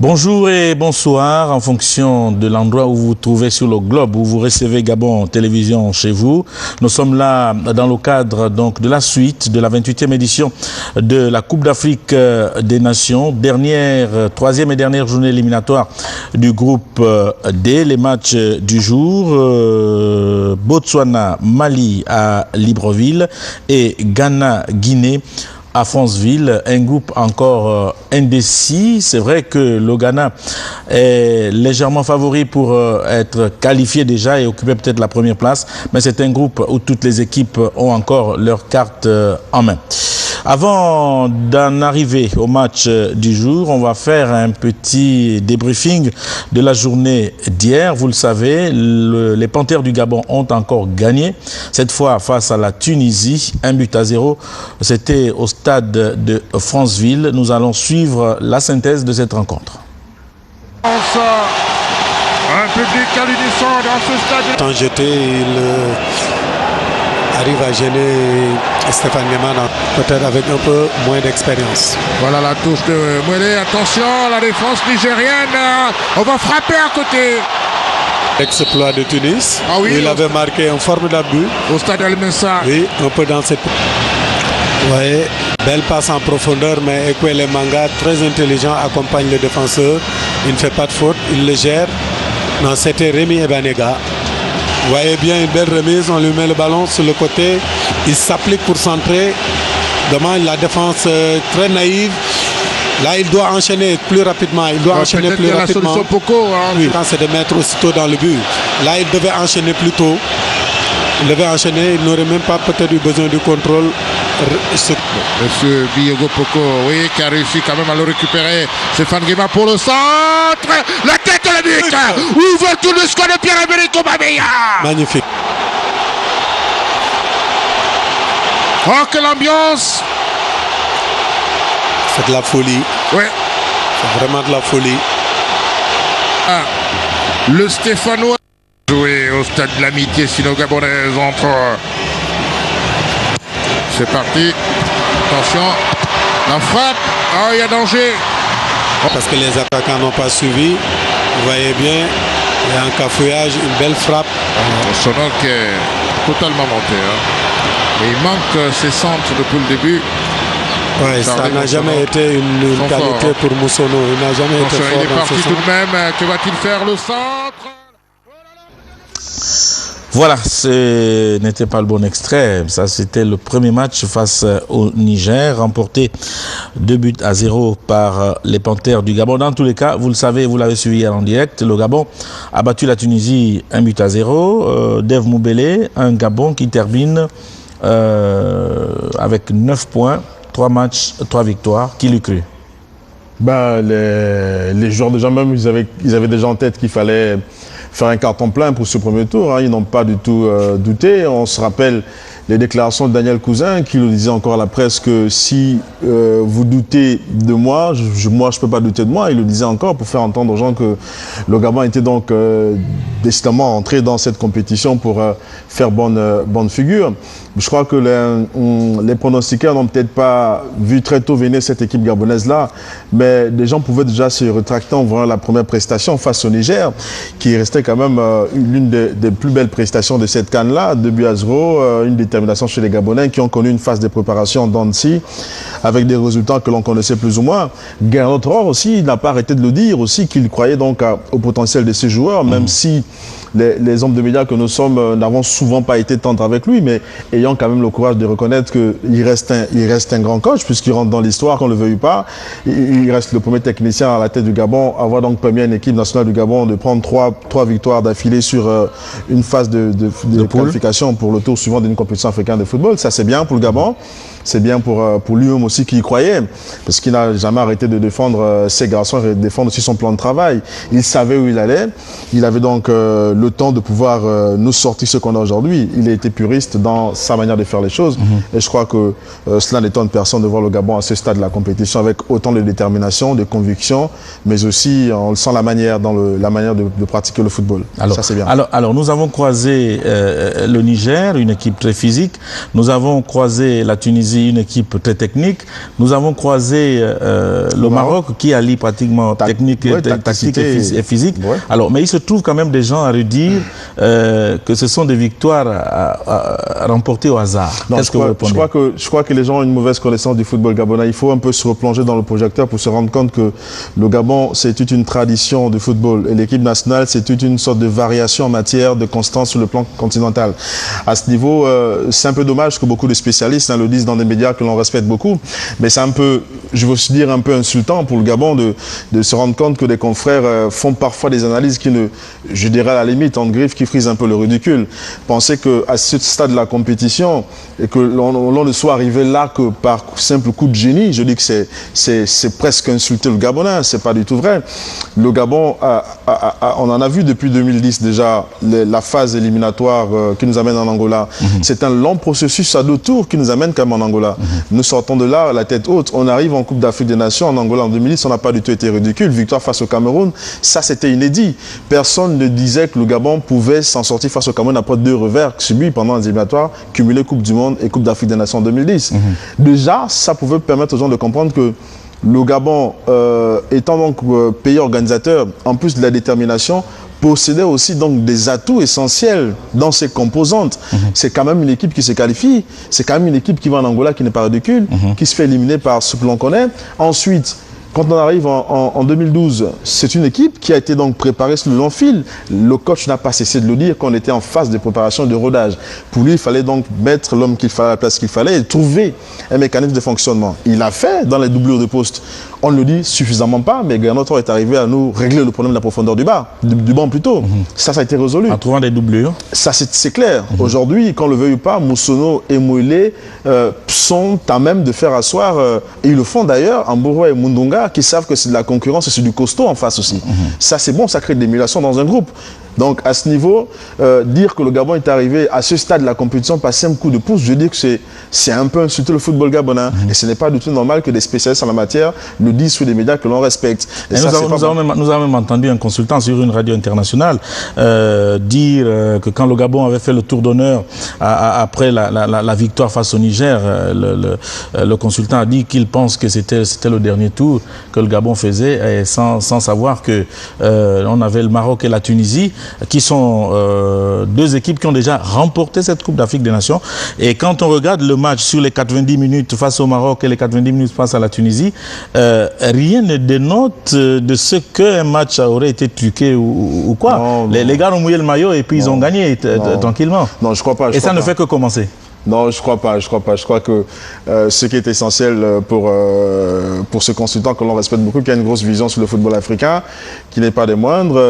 Bonjour et bonsoir en fonction de l'endroit où vous vous trouvez sur le globe, où vous recevez Gabon Télévision chez vous. Nous sommes là dans le cadre donc de la suite de la 28e édition de la Coupe d'Afrique des Nations, troisième et dernière journée éliminatoire du groupe D. Les matchs du jour, Botswana, Mali à Libreville et Ghana-Guinée à Franceville, un groupe encore indécis. C'est vrai que le Ghana est légèrement favori pour être qualifié déjà et occuper peut-être la première place, mais c'est un groupe où toutes les équipes ont encore leurs cartes en main. Avant d'en arriver au match du jour, on va faire un petit débriefing de la journée d'hier. Vous le savez, les Panthères du Gabon ont encore gagné, cette fois face à la Tunisie, 1-0. C'était au stade de Franceville. Nous allons suivre la synthèse de cette rencontre. Un public à l'unisson dans ce stade. Tant jeté, il arrive à gêner Stéphane Guéman, peut-être avec un peu moins d'expérience. Voilà la touche de Mouélé. Attention, la défense nigérienne. On va frapper à côté. Exploit de Tunis. Ah oui, il avait marqué un formidable but. Au stade El-Messa. Oui, un peu dans cette... Oui, belle passe en profondeur, mais Ekwele Manga, très intelligent, accompagne le défenseur. Il ne fait pas de faute, il le gère. Non, c'était Rémi Ebanega. Vous voyez bien une belle remise, on lui met le ballon sur le côté. Il s'applique pour centrer. Demande la défense très naïve. Là, il doit enchaîner plus rapidement. Il doit enchaîner plus rapidement. La solution Poco, hein. Oui, c'est de mettre aussitôt dans le but. Là, il devait enchaîner plus tôt. Il devait enchaîner, il n'aurait même pas peut-être eu besoin du contrôle. Monsieur Biyogo Poco, oui, qui a réussi quand même à le récupérer. Stéphane Guéma pour le centre. La tête de la but. Ouvre tout le score de Pierre-Emerick Aubameyang. Magnifique. Oh, quelle ambiance. C'est de la folie. Oui. C'est vraiment de la folie. Le Stéphanois joué au stade de l'amitié sino-gabonaise entre... C'est parti. Attention. La frappe. Ah, il y a danger. Parce que les attaquants n'ont pas suivi. Vous voyez bien, il y a un cafouillage, une belle frappe. Sonor qui est totalement monté. Hein. Et il manque ses centres depuis le début. Ouais, ça n'a jamais été une qualité fort, pour Moussono. Il n'a jamais été fort. Il est parti tout de même. Que va-t-il faire le centre? Voilà, ce n'était pas le bon extrait. Ça, c'était le premier match face au Niger, remporté 2-0 par les Panthères du Gabon. Dans tous les cas, vous le savez, vous l'avez suivi en direct, le Gabon a battu la Tunisie 1-0. Dave Moubele, un Gabon qui termine avec 9 points, 3 matchs, 3 victoires. Qui l'eût cru? Ben, les joueurs déjà même, ils avaient déjà en tête qu'il fallait faire un carton plein pour ce premier tour. Hein. Ils n'ont pas du tout douté. On se rappelle les déclarations de Daniel Cousin qui le disait encore à la presse que si vous doutez de moi, moi je ne peux pas douter de moi. Il le disait encore pour faire entendre aux gens que le Gabon était donc décidément entré dans cette compétition pour faire bonne figure. Je crois que les pronostiqueurs n'ont peut-être pas vu très tôt venir cette équipe gabonaise-là, mais les gens pouvaient déjà se rétracter en voyant la première prestation face au Niger, qui restait quand même l'une des plus belles prestations de cette CAN-là, 2-0, une détermination chez les Gabonais qui ont connu une phase de préparation en dents de scie, avec des résultats que l'on connaissait plus ou moins. Gernot Rohr aussi, il n'a pas arrêté de le dire aussi, qu'il croyait donc au potentiel de ces joueurs, même si les hommes de médias que nous sommes n'avons souvent pas été tendres avec lui, mais ayant quand même le courage de reconnaître qu'il reste un grand coach, puisqu'il rentre dans l'histoire, qu'on ne le veuille pas. Il reste le premier technicien à la tête du Gabon, avoir donc permis à une équipe nationale du Gabon de prendre trois victoires d'affilée sur une phase de qualification pour le tour suivant d'une compétition africaine de football. Ça, c'est bien pour le Gabon. C'est bien pour lui-même aussi qui y croyait, parce qu'il n'a jamais arrêté de défendre ses garçons et de défendre aussi son plan de travail. Il savait où il allait. Il avait donc le temps de pouvoir nous sortir ce qu'on a aujourd'hui. Il a été puriste dans sa manière de faire les choses. Et je crois que cela n'étonne personne de voir le Gabon à ce stade de la compétition avec autant de détermination, de conviction, mais aussi on le sent la manière de pratiquer le football. Alors, ça, c'est bien. Alors, nous avons croisé le Niger, une équipe très physique. Nous avons croisé la Tunisie, Tunisie, une équipe très technique. Nous avons croisé le Maroc qui allie pratiquement technique, tactique et physique. Ouais. Alors, mais il se trouve quand même des gens à redire que ce sont des victoires à remporter au hasard. Non, je crois que les gens ont une mauvaise connaissance du football gabonais. Il faut un peu se replonger dans le projecteur pour se rendre compte que le Gabon, c'est toute une tradition de football. Et l'équipe nationale, c'est toute une sorte de variation en matière de constance sur le plan continental. À ce niveau, c'est un peu dommage que beaucoup de spécialistes le disent dans des médias que l'on respecte beaucoup. Mais c'est un peu, je veux aussi dire, un peu insultant pour le Gabon de se rendre compte que des confrères font parfois des analyses qui ne, je dirais à la limite, en griffe, qui frisent un peu le ridicule. Pensez qu'à ce stade de la compétition, et que l'on ne soit arrivé là que par simple coup de génie, je dis que c'est presque insulter le Gabonais, c'est pas du tout vrai. Le Gabon, on en a vu depuis 2010 déjà la phase éliminatoire qui nous amène en Angola. C'est un long processus à 2 tours qui nous amène quand même en Angola. Nous sortons de là la tête haute, on arrive en Coupe d'Afrique des Nations en Angola en 2010, on n'a pas du tout été ridicule. Victoire face au Cameroun, ça c'était inédit. Personne ne disait que le Gabon pouvait s'en sortir face au Cameroun après 2 revers subis pendant les éliminatoires, cumulés Coupe du Monde et Coupe d'Afrique des Nations en 2010. Déjà, ça pouvait permettre aux gens de comprendre que le Gabon, étant donc pays organisateur, en plus de la détermination, possédait aussi donc des atouts essentiels dans ses composantes. C'est quand même une équipe qui se qualifie, c'est quand même une équipe qui va en Angola, qui n'est pas ridicule, qui se fait éliminer par ce que l'on connaît. Ensuite, quand on arrive en 2012, c'est une équipe qui a été donc préparée sur le long fil. Le coach n'a pas cessé de le dire qu'on était en phase de préparation de rodage. Pour lui, il fallait donc mettre l'homme qu'il fallait à la place qu'il fallait et trouver un mécanisme de fonctionnement. Il l'a fait dans les doublures de poste. On ne le dit suffisamment pas, mais Gernot est arrivé à nous régler le problème de la profondeur du banc plutôt. Ça a été résolu. En trouvant des doublures. Ça, c'est clair. Aujourd'hui, qu'on le veuille ou pas, Moussono et Mouilé sont à même de faire asseoir, et ils le font d'ailleurs, Amboro et Mundunga, qui savent que c'est de la concurrence et c'est du costaud en face aussi. Ça, c'est bon, ça crée de l'émulation dans un groupe. Donc, à ce niveau, dire que le Gabon est arrivé à ce stade de la compétition par simple coup de pouce, je dis que c'est un peu insulter le football gabonais. Et ce n'est pas du tout normal que des spécialistes en la matière le disent sur des médias que l'on respecte. Et ça, nous avons même entendu un consultant sur une radio internationale dire que quand le Gabon avait fait le tour d'honneur après la victoire face au Niger, le consultant a dit qu'il pense que c'était le dernier tour que le Gabon faisait, et sans savoir que on avait le Maroc et la Tunisie, qui sont 2 équipes qui ont déjà remporté cette Coupe d'Afrique des Nations. Et quand on regarde le match sur les 90 minutes face au Maroc et les 90 minutes face à la Tunisie, rien ne dénote de ce qu'un match aurait été truqué ou quoi. Non, les gars ont mouillé le maillot et puis ils ont gagné tranquillement. Non, je crois pas. Et ça ne fait que commencer. Non, je crois pas. Je crois que ce qui est essentiel pour ce consultant que l'on respecte beaucoup, qui a une grosse vision sur le football africain, qui n'est pas des moindres,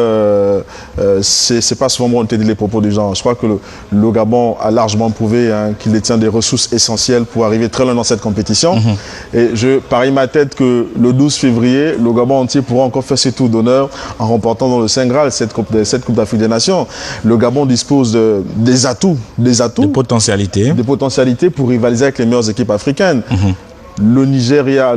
c'est pas souvent monter les propos des gens. Je crois que le Gabon a largement prouvé qu'il détient des ressources essentielles pour arriver très loin dans cette compétition. Et je parie ma tête que le 12 février, le Gabon entier pourra encore faire ses tours d'honneur en remportant dans le Saint Graal cette Coupe d'Afrique des Nations. Le Gabon dispose des atouts. De potentialités pour rivaliser avec les meilleures équipes africaines. Le Nigeria,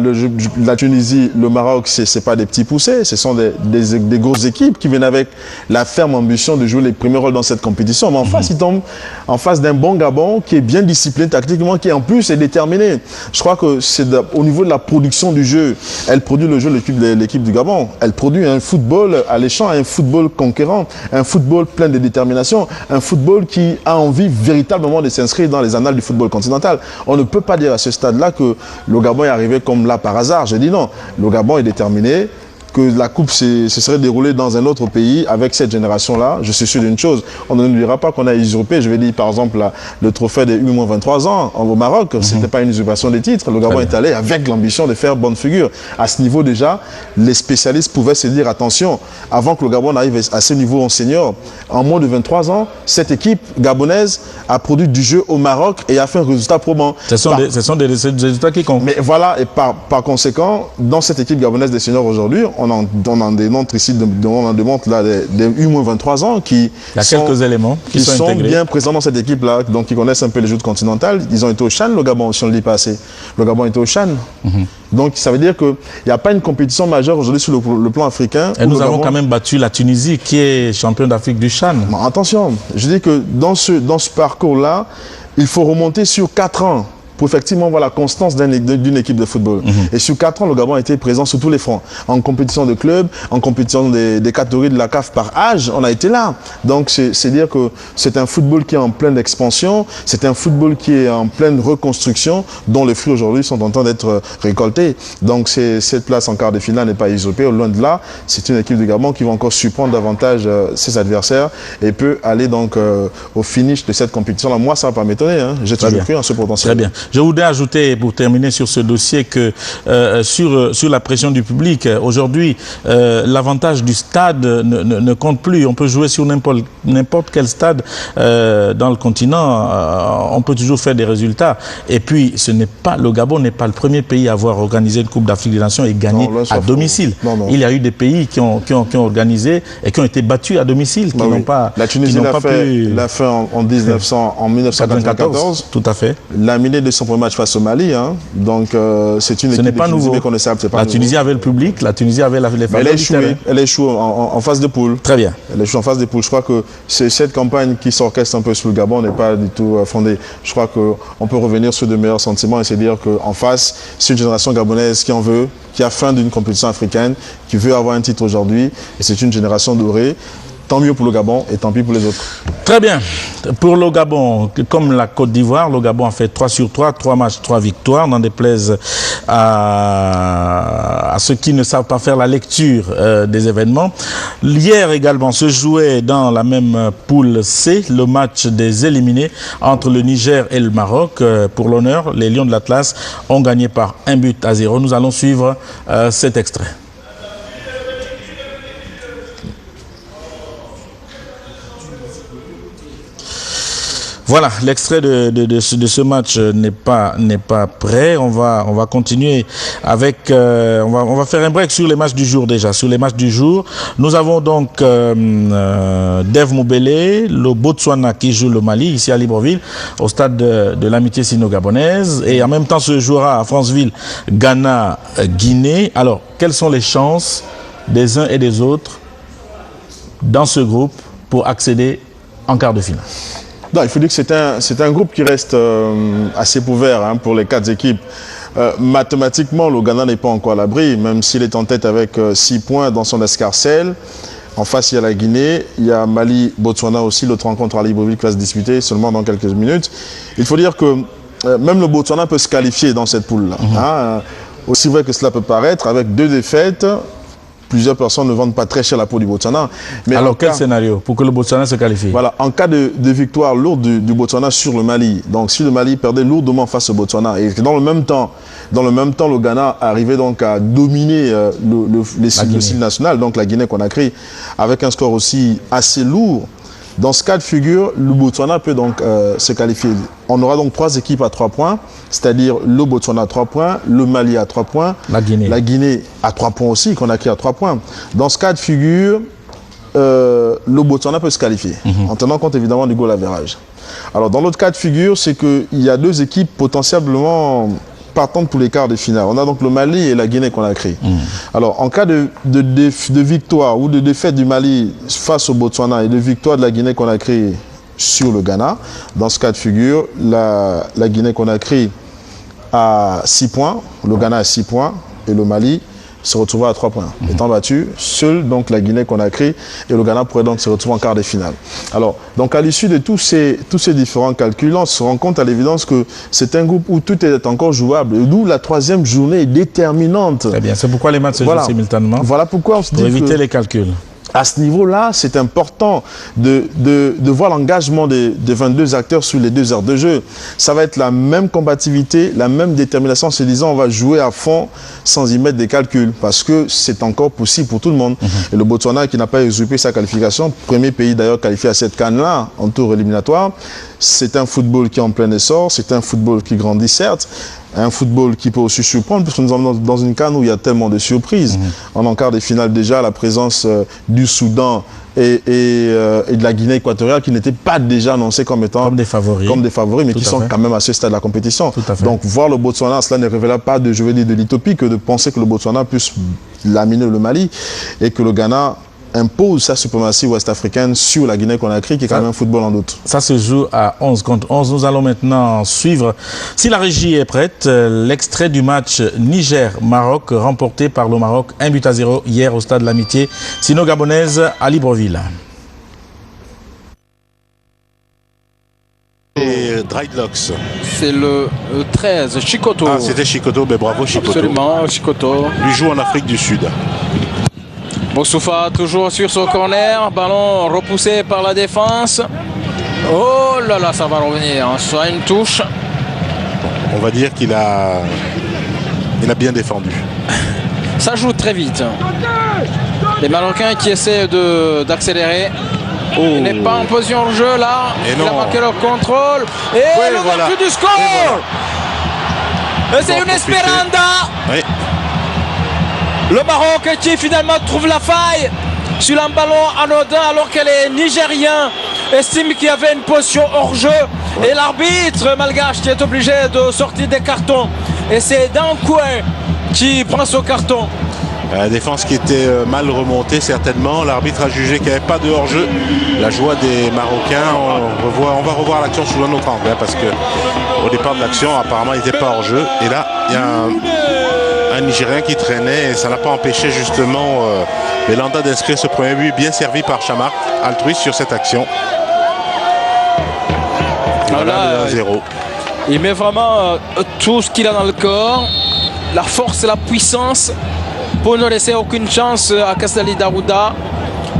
la Tunisie, le Maroc, c'est pas des petits poussés, ce sont des grosses équipes qui viennent avec la ferme ambition de jouer les premiers rôles dans cette compétition. Mais en face, ils tombent en face d'un bon Gabon qui est bien discipliné tactiquement, qui en plus est déterminé. Je crois que c'est au niveau de la production du jeu, elle produit le jeu, l'équipe du Gabon. Elle produit un football alléchant, un football conquérant, un football plein de détermination, un football qui a envie véritablement de s'inscrire dans les annales du football continental. On ne peut pas dire à ce stade-là que le Gabon est arrivé comme là par hasard. Je dis non. Le Gabon est déterminé. Que la Coupe se serait déroulée dans un autre pays avec cette génération-là, je suis sûr d'une chose. On ne nous dira pas qu'on a usurpé, je vais dire par exemple le trophée des U-23 ans au Maroc. Ce n'était pas une usurpation des titres. Le Gabon est allé avec l'ambition de faire bonne figure. À ce niveau déjà, les spécialistes pouvaient se dire attention, avant que le Gabon arrive à ce niveau en senior, en moins de 23 ans, cette équipe gabonaise a produit du jeu au Maroc et a fait un résultat probant. Ce sont des résultats qui comptent. Mais voilà, et par conséquent, dans cette équipe gabonaise des seniors aujourd'hui, on en démontre ici, on en démontre là des U-23 ans qui sont bien présents dans cette équipe-là, donc qui connaissent un peu les jeux continentales. Ils ont été au Chan, le Gabon, si on ne le dit pas assez. Le Gabon était au Chan. Donc ça veut dire qu'il n'y a pas une compétition majeure aujourd'hui sur le plan africain. Et nous avons quand même battu la Tunisie, qui est champion d'Afrique du Chan. Attention, je dis que dans ce parcours-là, il faut remonter sur 4 ans. pour effectivement voir la constance d'une équipe de football. Et sur 4 ans, le Gabon a été présent sur tous les fronts. En compétition de club, en compétition des catégories de la CAF par âge, on a été là. Donc c'est dire que c'est un football qui est en pleine expansion, c'est un football qui est en pleine reconstruction, dont les fruits aujourd'hui sont en train d'être récoltés. Donc cette place en quart de finale n'est pas usurpée, au loin de là, c'est une équipe de Gabon qui va encore surprendre davantage ses adversaires et peut aller donc au finish de cette compétition-là. Moi, ça ne va pas m'étonner, hein. J'ai toujours cru en ce potentiel. Très bien. Je voudrais ajouter, pour terminer sur ce dossier, que sur la pression du public, aujourd'hui, l'avantage du stade ne compte plus. On peut jouer sur n'importe quel stade dans le continent, on peut toujours faire des résultats. Et puis, le Gabon n'est pas le premier pays à avoir organisé une Coupe d'Afrique des Nations et gagné à domicile. Il y a eu des pays qui ont organisé et qui ont été battus à domicile, qui n'ont pas. La Tunisie l'a fait en 1994. Tout à fait. L'a miné de son premier match face au Mali. Hein. Donc, c'est une équipe méconnaissable. La Tunisie avait le public, la Tunisie avait les fans. Elle a échoué en phase de poule. Très bien. Elle a échoué en phase de poule. Je crois que cette campagne qui s'orchestre un peu sur le Gabon n'est pas du tout fondée. Je crois qu'on peut revenir sur de meilleurs sentiments et se dire qu'en face, c'est une génération gabonaise qui en veut, qui a faim d'une compétition africaine, qui veut avoir un titre aujourd'hui. Et c'est une génération dorée. Tant mieux pour le Gabon et tant pis pour les autres. Très bien. Pour le Gabon, comme la Côte d'Ivoire, le Gabon a fait 3 sur 3, 3 matchs, 3 victoires, n'en déplaise à ceux qui ne savent pas faire la lecture des événements. Hier également se jouait dans la même poule C le match des éliminés entre le Niger et le Maroc. Pour l'honneur, les Lions de l'Atlas ont gagné par 1-0. Nous allons suivre cet extrait. Voilà, l'extrait de ce match n'est pas prêt. On va continuer avec. On va faire un break sur les matchs du jour déjà. Sur les matchs du jour, nous avons donc Dev Moubele, le Botswana qui joue le Mali ici à Libreville, au stade de l'amitié sino-gabonaise, et en même temps se jouera à Franceville, Ghana, Guinée. Alors, quelles sont les chances des uns et des autres dans ce groupe pour accéder en quart de finale? Non, il faut dire que c'est un groupe qui reste assez ouvert hein, pour les 4 équipes. Mathématiquement, le Ghana n'est pas encore à l'abri, même s'il est en tête avec 6 points dans son escarcelle. En face, il y a la Guinée, il y a Mali, Botswana aussi, l'autre rencontre à Libreville qui va se disputer seulement dans quelques minutes. Il faut dire que même le Botswana peut se qualifier dans cette poule-là. Hein. Aussi vrai que cela peut paraître, avec 2 défaites, plusieurs personnes ne vendent pas très cher la peau du Botswana. Mais alors, quel scénario pour que le Botswana se qualifie? Voilà, en cas de victoire lourde du Botswana sur le Mali, donc si le Mali perdait lourdement face au Botswana, et que dans le même temps, le Ghana arrivait donc à dominer le style national, donc la Guinée-Conakry, avec un score aussi assez lourd, dans ce cas de figure, le Botswana peut donc se qualifier. On aura donc 3 équipes à 3 points, c'est-à-dire le Botswana à 3 points, le Mali à 3 points, la Guinée à 3 points aussi, Conakry à 3 points. Dans ce cas de figure, le Botswana peut se qualifier, en tenant compte évidemment du goal average. Alors dans l'autre cas de figure, c'est qu'il y a 2 équipes potentiellement partantes pour les quarts de finale. On a donc le Mali et la Guinée-Conakry. Alors en cas de victoire ou de défaite du Mali face au Botswana et de victoire de la Guinée-Conakry sur le Ghana, dans ce cas de figure, la Guinée-Conakry a 6 points, le Ghana a 6 points et le Mali se retrouvera à 3 points. Étant battu, seul donc la Guinée-Conakry et le Ghana pourraient donc se retrouver en quart de finale. Alors, donc à l'issue de tous ces différents calculs, on se rend compte à l'évidence que c'est un groupe où tout est encore jouable, d'où la 3e journée est déterminante. Très bien, c'est pourquoi les matchs se jouent simultanément. Voilà pourquoi on se dit pour éviter les calculs. À ce niveau-là, c'est important de voir l'engagement des 22 acteurs sur les 2 heures de jeu. Ça va être la même combativité, la même détermination, en se disant on va jouer à fond sans y mettre des calculs, parce que c'est encore possible pour tout le monde. Et le Botswana, qui n'a pas usurpé sa qualification, premier pays d'ailleurs qualifié à cette CAN-là, en tour éliminatoire, c'est un football qui est en plein essor, c'est un football qui grandit certes, un football qui peut aussi surprendre, puisque nous sommes dans une CAN où il y a tellement de surprises. En quart de finale déjà, la présence du Soudan et de la Guinée équatoriale qui n'étaient pas déjà annoncés comme étant comme des favoris, mais qui sont quand même à ce stade de la compétition. Donc voir le Botswana, cela ne révèle pas de l'utopie que de penser que le Botswana puisse laminer le Mali et que le Ghana impose sa suprématie ouest-africaine sur la Guinée-Conakry, qui est quand même un football en doute. Ça se joue à 11 contre 11. Nous allons maintenant suivre, si la régie est prête, l'extrait du match Niger-Maroc, remporté par le Maroc 1-0 hier au stade de l'Amitié sino-gabonaise à Libreville. Et Dreadlocks. C'est le 13, Chikoto. Ah, c'était Chikoto, mais bravo Chikoto. Absolument, Chikoto. Lui joue en Afrique du Sud. Boussoufa toujours sur son corner, ballon repoussé par la défense. Oh là là, ça va revenir, hein. Soit une touche. On va dire qu'il a bien défendu. Ça joue très vite. Les Marocains qui essaient d'accélérer. Oh. Il n'est pas en position de jeu là. Et il non. a manqué le contrôle. Et l'ouverture voilà. du score. Et c'est une Esperanda. Oui. Le Maroc qui finalement trouve la faille sur un ballon anodin alors que les Nigériens estiment qu'il y avait une position hors jeu. Et l'arbitre malgache qui est obligé de sortir des cartons. Et c'est Dankoué qui prend son carton. La défense qui était mal remontée certainement. L'arbitre a jugé qu'il n'y avait pas de hors-jeu. La joie des Marocains, on va revoir l'action sous un autre angle, hein, parce qu'au départ de l'action, apparemment, il n'était pas hors-jeu. Et là, il y a un Nigérien qui traînait et ça n'a pas empêché justement Belanda d'inscrire ce premier but, bien servi par Chamar, altruiste sur cette action. Et voilà, 1-0. Il met vraiment tout ce qu'il a dans le corps, la force et la puissance, pour ne laisser aucune chance à Kasali Daouda.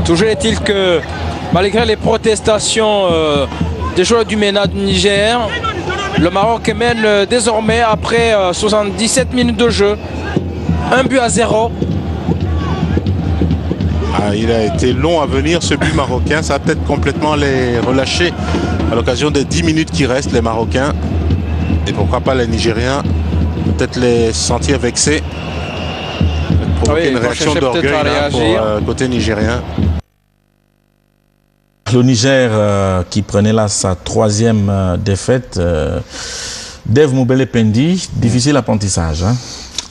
Toujours est-il que malgré les protestations des joueurs du MENA du Niger, le Maroc mène désormais après 77 minutes de jeu. 1-0. Ah, il a été long à venir ce but marocain, ça va peut-être complètement les relâcher à l'occasion des 10 minutes qui restent, les Marocains. Et pourquoi pas les Nigériens, peut-être les sentir vexés. Provoquer une réaction d'orgueil pour côté nigérien. Le Niger qui prenait là sa troisième défaite, Dave Moubele-Pendi, difficile apprentissage. Hein.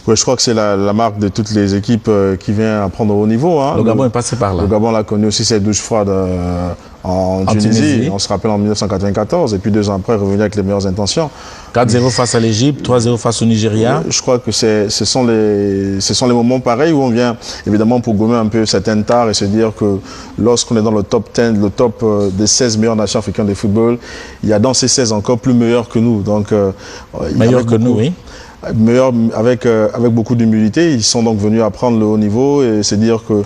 Ouais, je crois que c'est la marque de toutes les équipes qui viennent à prendre au niveau. Hein. Le Gabon est passé par là. Le Gabon a connu aussi cette douche froide en Tunisie. On se rappelle en 1994 et puis 2 ans après revenu avec les meilleures intentions. 4-0 face à l'Égypte, 3-0 face au Nigeria. Je crois que ce sont les moments pareils où on vient évidemment pour gommer un peu certaines tares et se dire que lorsqu'on est dans le top 10, le top des 16 meilleures nations africaines de football, il y a dans ces 16 encore plus meilleurs que nous. Donc, meilleurs que nous, oui. Meilleurs avec beaucoup d'humilité. Ils sont donc venus apprendre le haut niveau et se dire que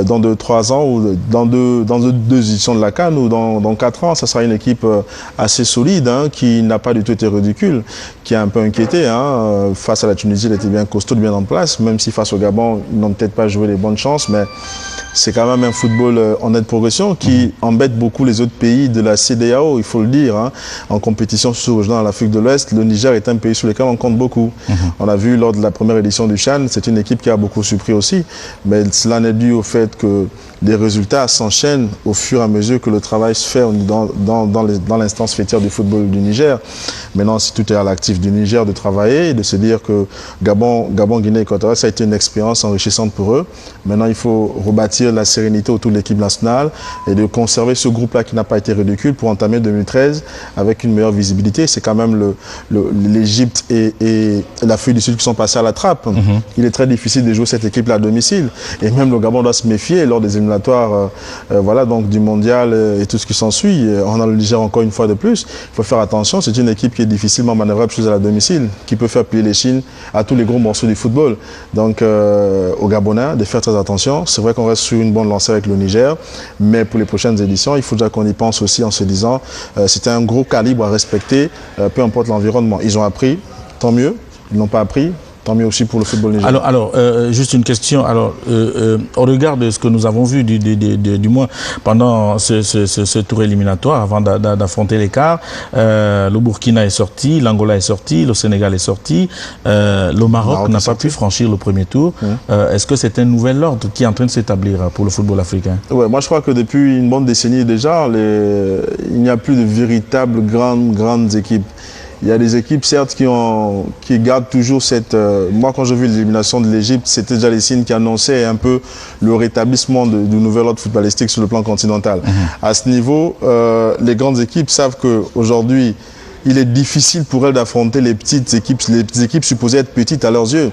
dans 2-3 ans ou dans deux éditions de la CAN ou dans 4 ans, ça sera une équipe assez solide, hein, qui n'a pas du tout été ridicule, qui a un peu inquiété. Hein. Face à la Tunisie, elle était bien costaud, bien en place, même si face au Gabon, ils n'ont peut-être pas joué les bonnes chances, mais c'est quand même un football en nette progression qui embête beaucoup les autres pays de la CEDEAO, il faut le dire. Hein. En compétition sur dans l'Afrique de l'Ouest, le Niger est un pays sur lequel on compte beaucoup. On a vu lors de la première édition du CHAN, c'est une équipe qui a beaucoup surpris aussi, mais cela n'est dû au fait que les résultats s'enchaînent au fur et à mesure que le travail se fait dans l'instance fêtière du football du Niger. Maintenant, si tout est à l'actif du Niger de travailler et de se dire que Gabon, Guinée équatoriale, ça a été une expérience enrichissante pour eux. Maintenant, il faut rebâtir la sérénité autour de l'équipe nationale et de conserver ce groupe-là qui n'a pas été ridicule pour entamer 2013 avec une meilleure visibilité. C'est quand même l'Égypte et l'Afrique du Sud qui sont passés à la trappe. Il est très difficile de jouer cette équipe-là à domicile. Et même le Gabon doit se méfier lors des éliminatoires voilà, donc du mondial et tout ce qui s'ensuit. On a le Niger encore une fois de plus. Il faut faire attention, c'est une équipe qui est difficilement manœuvrable chez à la domicile, qui peut faire plier les chines à tous les gros morceaux du football. Donc aux Gabonais, de faire très attention. C'est vrai qu'on reste sur une bonne lancée avec le Niger, mais pour les prochaines éditions, il faut déjà qu'on y pense aussi en se disant c'était un gros calibre à respecter, peu importe l'environnement. Ils ont appris, tant mieux. Ils n'ont pas appris, tant mieux aussi pour le football nigérien. Alors juste une question. Alors, au regard de ce que nous avons vu, du moins pendant ce tour éliminatoire, avant d'affronter les quarts, le Burkina est sorti, l'Angola est sorti, le Sénégal est sorti, le Maroc n'a pas pu franchir le premier tour. Est-ce que c'est un nouvel ordre qui est en train de s'établir pour le football africain? Ouais, moi je crois que depuis une bonne décennie déjà, il n'y a plus de véritables grandes équipes. il y a des équipes, certes, qui gardent toujours cette... moi, quand j'ai vu l'élimination de l'Égypte, c'était déjà les signes qui annonçaient un peu le rétablissement du nouvel ordre footballistique sur le plan continental. À ce niveau, les grandes équipes savent qu'aujourd'hui, il est difficile pour elles d'affronter les petites équipes supposées être petites à leurs yeux.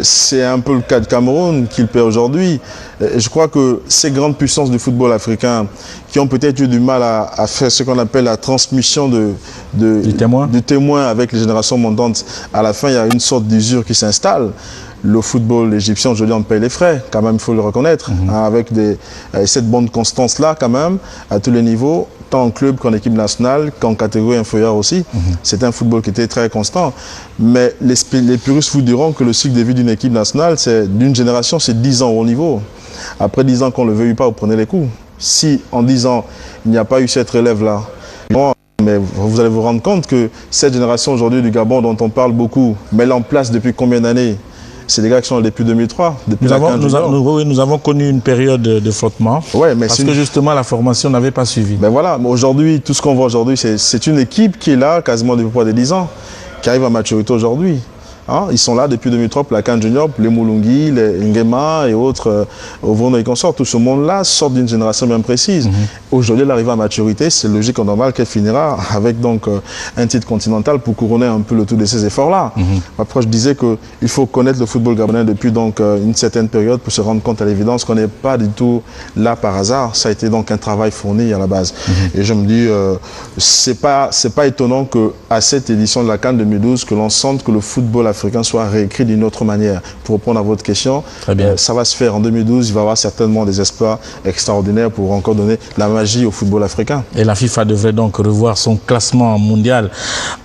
C'est un peu le cas de Cameroun qu'il perd aujourd'hui. Je crois que ces grandes puissances du football africain qui ont peut-être eu du mal à faire ce qu'on appelle la transmission du témoin avec les générations montantes, à la fin, il y a une sorte d'usure qui s'installe. Le football égyptien, aujourd'hui, on paye les frais, quand même, il faut le reconnaître, avec cette bonne constance-là, quand même, à tous les niveaux, tant en club qu'en équipe nationale, qu'en catégorie inférieure aussi. C'est un football qui était très constant. Mais les puristes vous diront que le cycle de vie d'une équipe nationale, d'une génération, c'est 10 ans au haut niveau. Après 10 ans, qu'on ne le veuille pas, vous prenez les coups. Si, en 10 ans, il n'y a pas eu cette relève-là, mais vous allez vous rendre compte que cette génération aujourd'hui du Gabon, dont on parle beaucoup, met en place depuis combien d'années? C'est des gars qui sont là depuis 2003. Depuis nous avons connu une période de flottement, parce que justement la formation n'avait pas suivi. Ben voilà, aujourd'hui, tout ce qu'on voit aujourd'hui, c'est une équipe qui est là quasiment depuis près de 10 ans, qui arrive à maturité aujourd'hui. Ils sont là depuis 2003 pour la CAN Junior, pour les Moulungi, les Ngema et autres, Ovrono et consorts. Tout ce monde-là sort d'une génération bien précise. Aujourd'hui, elle arrive à maturité, c'est logique et normal qu'elle finira avec donc un titre continental pour couronner un peu le tout de ces efforts-là. Après, je disais qu'il faut connaître le football gabonais depuis donc une certaine période pour se rendre compte à l'évidence qu'on n'est pas du tout là par hasard. Ça a été donc un travail fourni à la base. Et je me dis, c'est pas étonnant qu'à cette édition de la CAN 2012, que l'on sente que le football africain soit réécrit d'une autre manière. Pour répondre à votre question, ça va se faire en 2012. Il va y avoir certainement des exploits extraordinaires pour encore donner la magie au football africain. Et la FIFA devrait donc revoir son classement mondial.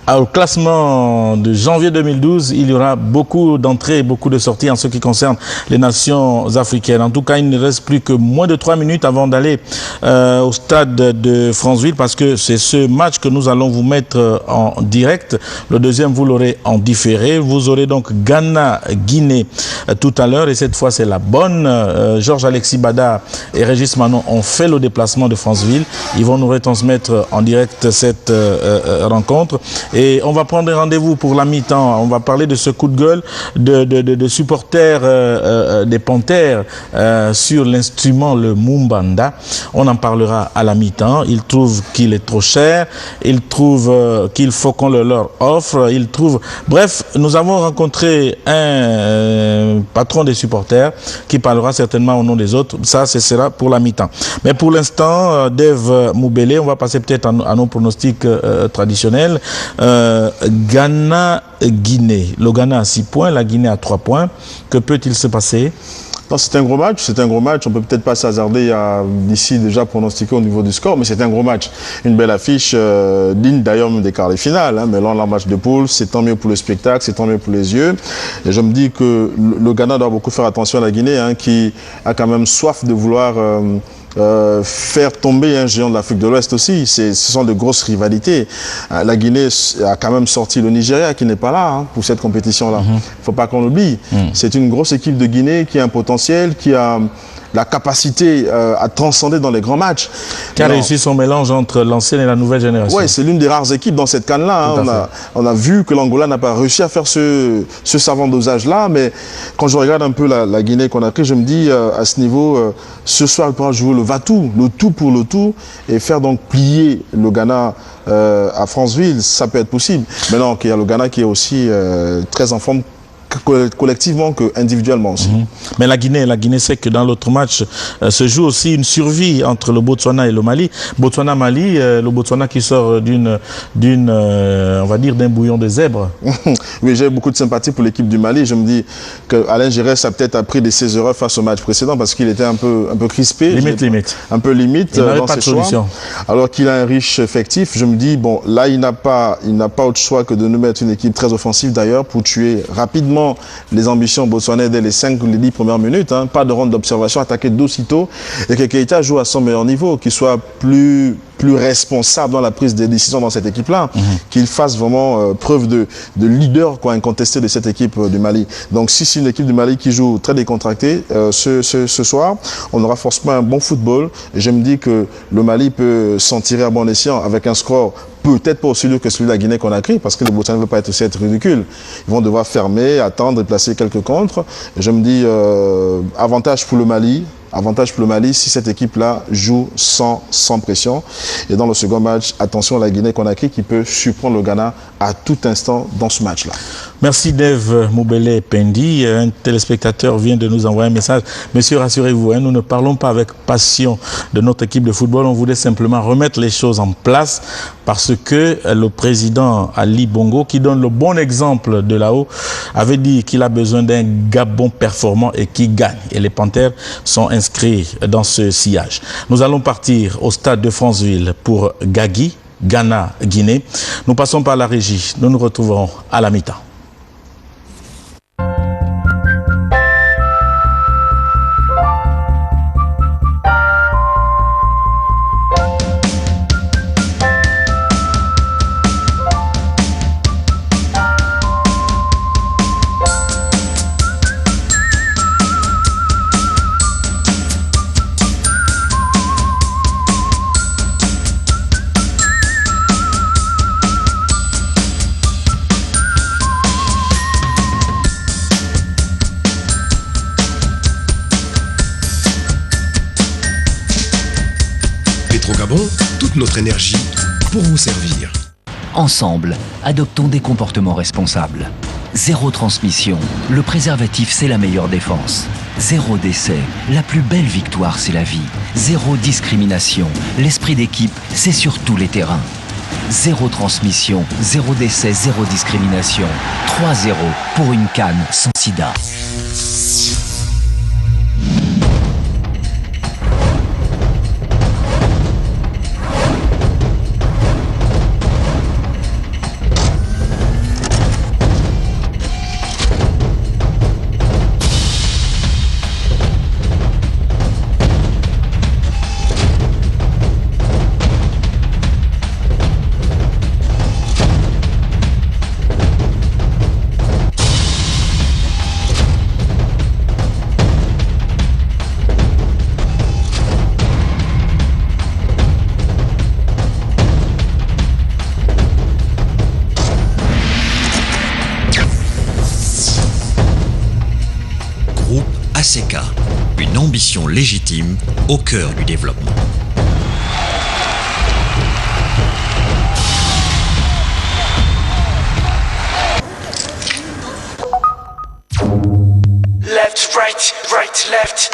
Au classement de janvier 2012, il y aura beaucoup d'entrées et beaucoup de sorties en ce qui concerne les nations africaines. En tout cas, il ne reste plus que moins de 3 minutes avant d'aller au stade de Franceville, parce que c'est ce match que nous allons vous mettre en direct. Le deuxième, vous l'aurez en différé. Vous aurez donc Ghana-Guinée tout à l'heure, et cette fois c'est la bonne. Georges Alexis Bada et Régis Manon ont fait le déplacement de Franceville. Ils vont nous retransmettre en direct cette rencontre, et on va prendre rendez-vous pour la mi-temps. On va parler de ce coup de gueule de supporters des Panthères sur l'instrument le Mumbanda. On en parlera à la mi-temps. Ils trouvent qu'il est trop cher, ils trouvent qu'il faut qu'on le leur offre, ils trouvent... Bref, nous avons rencontré un patron des supporters qui parlera certainement au nom des autres. Ça, ce sera pour la mi-temps. Mais pour l'instant, Dave Moubele, on va passer peut-être à nos pronostics traditionnels. Ghana-Guinée. Le Ghana a 6 points, la Guinée a 3 points. Que peut-il se passer? Non, c'est un gros match, c'est un gros match. On peut peut-être pas s'hasarder d'ici déjà pronostiquer au niveau du score, mais c'est un gros match. Une belle affiche, digne d'ailleurs même des quarts de finale. Mais là, le match de poule, c'est tant mieux pour le spectacle, c'est tant mieux pour les yeux. Et je me dis que le Ghana doit beaucoup faire attention à la Guinée, qui a quand même soif de vouloir... faire tomber un géant de l'Afrique de l'Ouest aussi. Ce sont de grosses rivalités. La Guinée a quand même sorti le Nigeria qui n'est pas là pour cette compétition-là. Il ne faut pas qu'on l'oublie. C'est une grosse équipe de Guinée qui a un potentiel, qui a la capacité à transcender dans les grands matchs. Qui a réussi son mélange entre l'ancienne et la nouvelle génération. Oui, c'est l'une des rares équipes dans cette CAN-là. On a vu que l'Angola n'a pas réussi à faire ce savant dosage-là, mais quand je regarde un peu la Guinée qu'on a pris, je me dis à ce niveau, ce soir, il pourra jouer le va-tout, le tout pour le tout, et faire donc plier le Ghana à Franceville, ça peut être possible. Mais non, il y a le Ghana qui est aussi très en forme, collectivement qu'individuellement aussi. Mais la Guinée sait que dans l'autre match se joue aussi une survie entre le Botswana et le Mali. Botswana-Mali, le Botswana qui sort on va dire d'un bouillon de zèbre. Oui, j'ai beaucoup de sympathie pour l'équipe du Mali. Je me dis qu'Alain Giresse a peut-être appris de ses erreurs face au match précédent parce qu'il était un peu crispé. Limite. Un peu limite dans ses choix. Solution. Alors qu'il a un riche effectif, je me dis, bon, là, il n'a pas autre choix que de nous mettre une équipe très offensive d'ailleurs pour tuer rapidement les ambitions botswanais dès les 5 ou les 10 premières minutes. Pas de ronde d'observation, attaquer d'aussitôt et que Keita joue à son meilleur niveau, qu'il soit plus plus responsable dans la prise des décisions dans cette équipe-là, qu'il fasse vraiment preuve de leader incontesté de cette équipe du Mali. Donc si c'est une équipe du Mali qui joue très décontractée, ce soir, on aura forcément un bon football. Et je me dis que le Mali peut s'en tirer à bon escient avec un score peut-être pas aussi dur que celui de la Guinée-Conakry, parce que le Botswana ne veut pas être aussi être ridicule. Ils vont devoir fermer, attendre et placer quelques contres. Et je me dis, avantage pour le Mali si cette équipe-là joue sans pression. Et dans le second match, attention à la Guinée-Conakry qui peut surprendre le Ghana à tout instant dans ce match-là. Merci Dave Moubele Pendi. Un téléspectateur vient de nous envoyer un message. Monsieur, rassurez-vous, nous ne parlons pas avec passion de notre équipe de football. On voulait simplement remettre les choses en place parce que le président Ali Bongo, qui donne le bon exemple de là-haut, avait dit qu'il a besoin d'un Gabon performant et qui gagne. Et les Panthères sont inscrits dans ce sillage. Nous allons partir au stade de Franceville pour Gagui, Ghana-Guinée. Nous passons par la régie. Nous nous retrouvons à la mi-temps. Toute notre énergie pour vous servir. Ensemble, adoptons des comportements responsables. Zéro transmission, le préservatif c'est la meilleure défense. Zéro décès, la plus belle victoire c'est la vie. Zéro discrimination, l'esprit d'équipe c'est sur tous les terrains. Zéro transmission, zéro décès, zéro discrimination. 3-0 pour une CAN sans sida. ACK, une ambition légitime au cœur du développement. Left, right, right, left.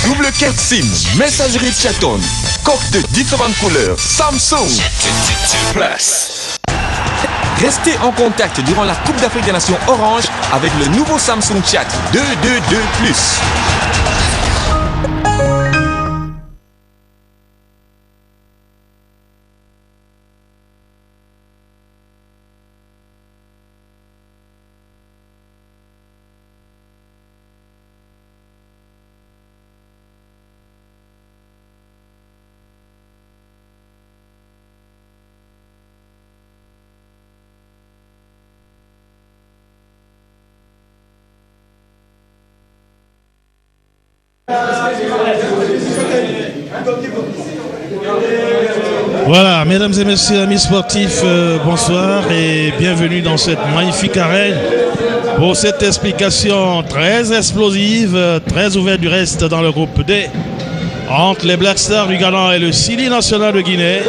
Double carte SIM, messagerie chaton, coque de différentes couleurs, Samsung Plus. Restez en contact durant la Coupe d'Afrique des Nations Orange avec le nouveau Samsung Chat 222 Plus. Voilà, mesdames et messieurs, amis sportifs, bonsoir et bienvenue dans cette magnifique arène pour cette explication très explosive, très ouverte du reste dans le groupe D entre les Black Stars du Ghana et le Sili National de Guinée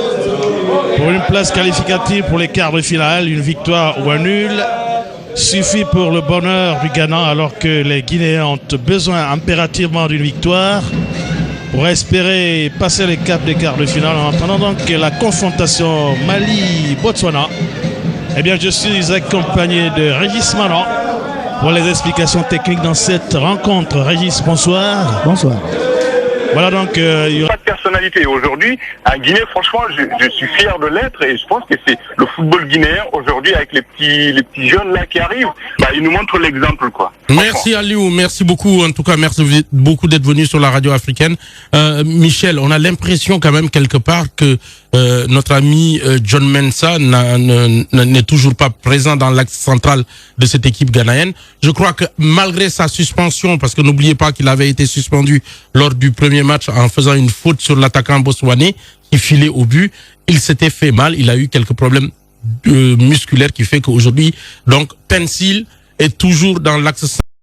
pour une place qualificative pour les quarts de finale. Une victoire ou un nul suffit pour le bonheur du Ghana alors que les Guinéens ont besoin impérativement d'une victoire pour espérer passer les caps des quarts de finale. En attendant donc la confrontation Mali-Botswana, eh bien je suis accompagné de Régis Manon pour les explications techniques dans cette rencontre. Régis, bonsoir. Bonsoir. Voilà donc il y aura personnalité. Aujourd'hui, à Guinée, franchement, je suis fier de l'être et je pense que c'est le football guinéen aujourd'hui avec les petits jeunes là qui arrivent. Ils nous montrent l'exemple, quoi. Merci Aliou, merci beaucoup. En tout cas, merci beaucoup d'être venu sur la radio africaine. Michel, on a l'impression quand même quelque part que notre ami John Mensah n'est toujours pas présent dans l'axe central de cette équipe ghanéenne. Je crois que malgré sa suspension, parce que n'oubliez pas qu'il avait été suspendu lors du premier match en faisant une faute sur l'attaquant botswanais qui filait au but, il s'était fait mal, il a eu quelques problèmes musculaires qui fait qu'aujourd'hui, donc Pencil est toujours dans l'axe central.